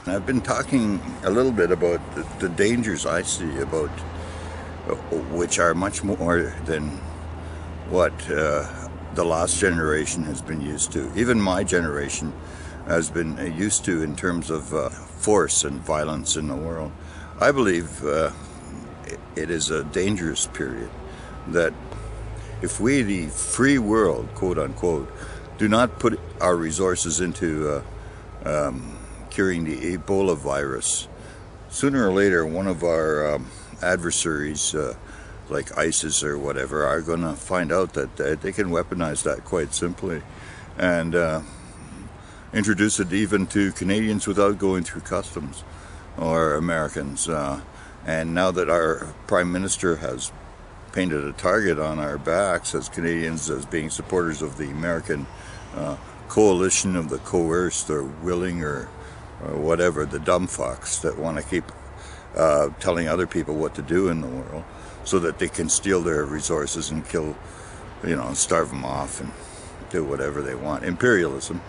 I've been talking a little bit about the dangers I see about which are much more than what the last generation has been used to. Even my generation has been used to in terms of force and violence in the world. I believe it is a dangerous period that if we, the free world, quote unquote, do not put our resources into curing the Ebola virus, sooner or later one of our adversaries, like ISIS or whatever, are going to find out that they can weaponize that quite simply and introduce it even to Canadians without going through customs, or Americans. And now that our Prime Minister has painted a target on our backs as Canadians as being supporters of the American coalition of the coerced or willing or whatever, the dumb fucks that want to keep telling other people what to do in the world so that they can steal their resources and kill, starve them off and do whatever they want. Imperialism.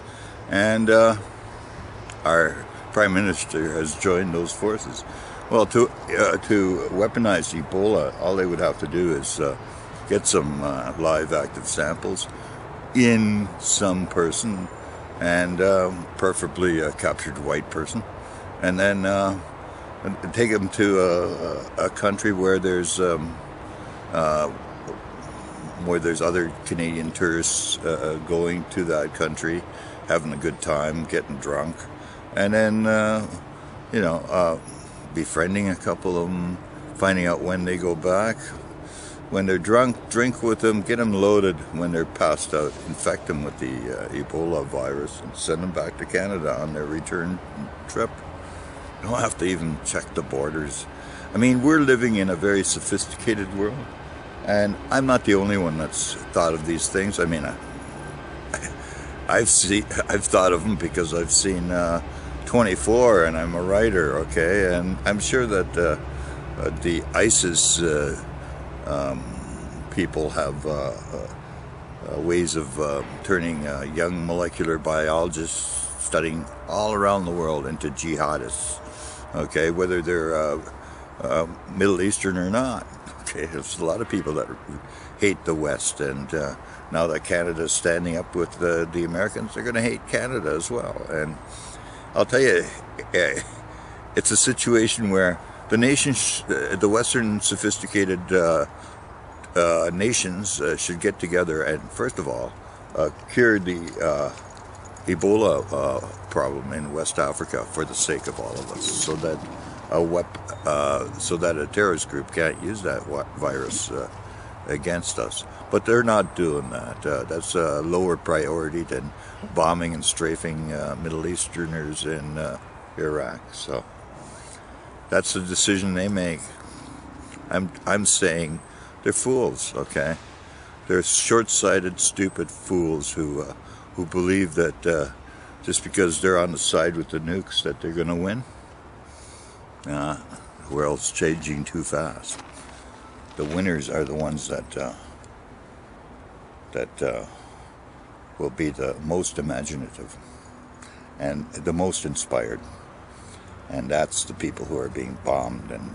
And our Prime Minister has joined those forces. Well, to weaponize Ebola, all they would have to do is get some live active samples in some person, and preferably a captured white person, and then take them to a country where there's other Canadian tourists going to that country, having a good time, getting drunk, and then befriending a couple of them, finding out when they go back. When they're drunk, drink with them, get them loaded. When they're passed out, infect them with the Ebola virus and send them back to Canada on their return trip. You don't have to even check the borders. I mean, we're living in a very sophisticated world, and I'm not the only one that's thought of these things. I mean, I've thought of them because I've seen 24, and I'm a writer, okay, and I'm sure that the ISIS people have ways of turning young molecular biologists studying all around the world into jihadists, okay, whether they're Middle Eastern or not. Okay, there's a lot of people that hate the West, and now that Canada's standing up with the Americans, they're going to hate Canada as well. And I'll tell you, it's a situation where the nations, the Western sophisticated nations should get together and, first of all, cure the Ebola problem in West Africa for the sake of all of us, so that a terrorist group can't use that virus against us. But they're not doing that. That's a lower priority than bombing and strafing Middle Easterners in Iraq. So that's the decision they make. I'm saying they're fools, okay? They're short-sighted, stupid fools who believe that just because they're on the side with the nukes that they're going to win. The world's changing too fast. The winners are the ones that will be the most imaginative and the most inspired. And that's the people who are being bombed and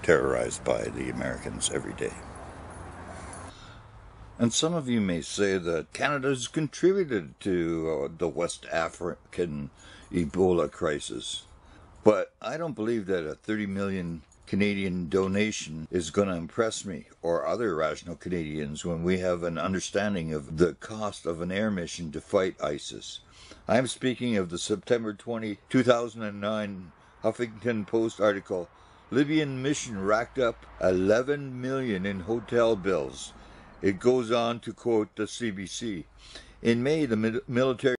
terrorized by the Americans every day. And some of you may say that Canada's contributed to the West African Ebola crisis. But I don't believe that a 30 million Canadian donation is going to impress me or other rational Canadians when we have an understanding of the cost of an air mission to fight ISIS. I'm speaking of the September 20, 2009 Huffington Post article, Libyan mission racked up 11 million in hotel bills. It goes on to quote the CBC. In May, the military